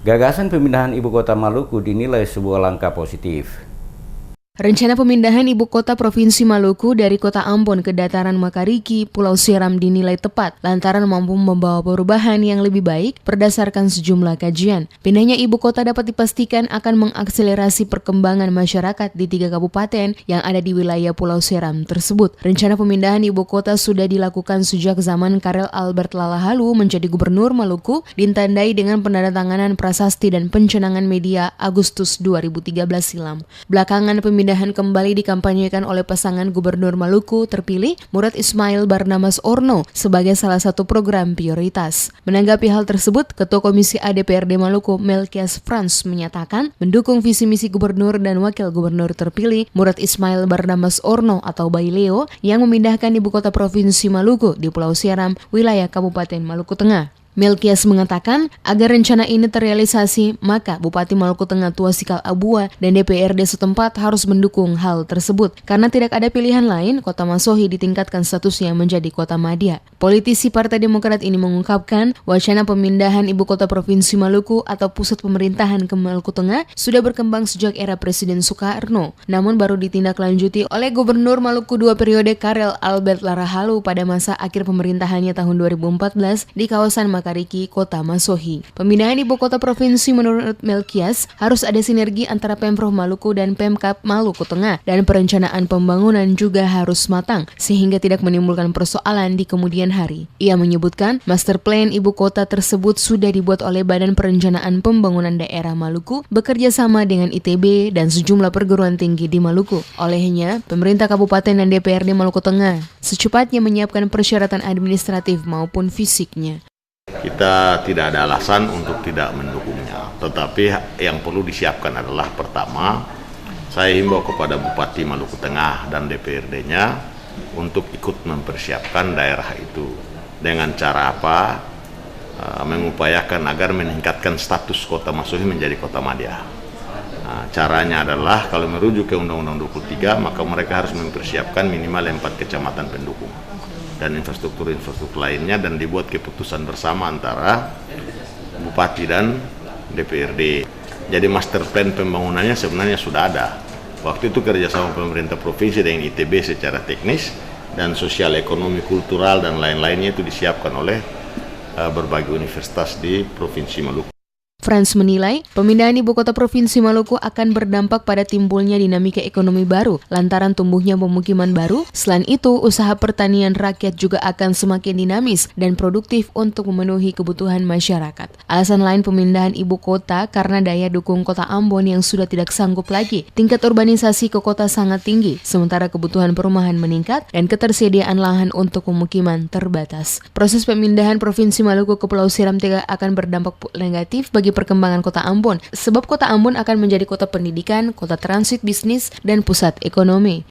Gagasan pemindahan ibu kota Maluku dinilai sebuah langkah positif. Rencana pemindahan ibu kota Provinsi Maluku dari kota Ambon ke dataran Makariki, Pulau Seram dinilai tepat lantaran mampu membawa perubahan yang lebih baik berdasarkan sejumlah kajian. Pindahnya ibu kota dapat dipastikan akan mengakselerasi perkembangan masyarakat di 3 kabupaten yang ada di wilayah Pulau Seram tersebut. Rencana pemindahan ibu kota sudah dilakukan sejak zaman Karel Albert Lalahalu menjadi gubernur Maluku, ditandai dengan penandatanganan prasasti dan pencanangan media Agustus 2013 silam. Belakangan pemindahan kembali dikampanyekan oleh pasangan Gubernur Maluku terpilih Murad Ismail Barnamas Orno sebagai salah satu program prioritas. Menanggapi hal tersebut, Ketua Komisi A DPRD Maluku Melkias Frans menyatakan mendukung visi misi Gubernur dan Wakil Gubernur terpilih Murad Ismail Barnamas Orno atau Baileo yang memindahkan ibu kota Provinsi Maluku di Pulau Seram, wilayah Kabupaten Maluku Tengah. Melkias mengatakan agar rencana ini terrealisasi, maka Bupati Maluku Tengah Tuasikal Abua dan DPRD setempat harus mendukung hal tersebut. Karena tidak ada pilihan lain, Kota Masohi ditingkatkan statusnya menjadi Kota Madya. Politisi Partai Demokrat ini mengungkapkan wacana pemindahan ibu kota Provinsi Maluku atau pusat pemerintahan ke Maluku Tengah sudah berkembang sejak era Presiden Soekarno, namun baru ditindaklanjuti oleh Gubernur Maluku 2 periode Karel Albert Lalahalu pada masa akhir pemerintahannya tahun 2014 di kawasan Makariki, Kota Masohi. Pemindahan ibu kota provinsi menurut Melkias harus ada sinergi antara Pemprov Maluku dan Pemkab Maluku Tengah, dan perencanaan pembangunan juga harus matang sehingga tidak menimbulkan persoalan di kemudian hari. Ia menyebutkan master plan ibu kota tersebut sudah dibuat oleh Badan Perencanaan Pembangunan Daerah Maluku bekerja sama dengan ITB dan sejumlah perguruan tinggi di Maluku. Olehnya, pemerintah kabupaten dan DPRD Maluku Tengah secepatnya menyiapkan persyaratan administratif maupun fisiknya. Kita tidak ada alasan untuk tidak mendukungnya, tetapi yang perlu disiapkan adalah pertama, saya himbau kepada Bupati Maluku Tengah dan DPRD-nya untuk ikut mempersiapkan daerah itu. Dengan cara apa? Mengupayakan agar meningkatkan status Kota Masohi menjadi Kota Madya. Caranya adalah kalau merujuk ke Undang-Undang 23, maka mereka harus mempersiapkan minimal 4 kecamatan pendukung dan infrastruktur lainnya, dan dibuat keputusan bersama antara Bupati dan DPRD. Jadi master plan pembangunannya sebenarnya sudah ada. Waktu itu kerjasama pemerintah provinsi dengan ITB secara teknis, dan sosial, ekonomi, kultural, dan lain-lainnya itu disiapkan oleh berbagai universitas di Provinsi Maluku. Frans menilai pemindahan ibu kota Provinsi Maluku akan berdampak pada timbulnya dinamika ekonomi baru lantaran tumbuhnya pemukiman baru. Selain itu, usaha pertanian rakyat juga akan semakin dinamis dan produktif untuk memenuhi kebutuhan masyarakat. Alasan lain pemindahan ibu kota karena daya dukung Kota Ambon yang sudah tidak sanggup lagi. Tingkat urbanisasi ke kota sangat tinggi, sementara kebutuhan perumahan meningkat dan ketersediaan lahan untuk pemukiman terbatas. Proses pemindahan Provinsi Maluku ke Pulau Seram tidak akan berdampak negatif bagi perkembangan Kota Ambon, sebab Kota Ambon akan menjadi kota pendidikan, kota transit bisnis, dan pusat ekonomi.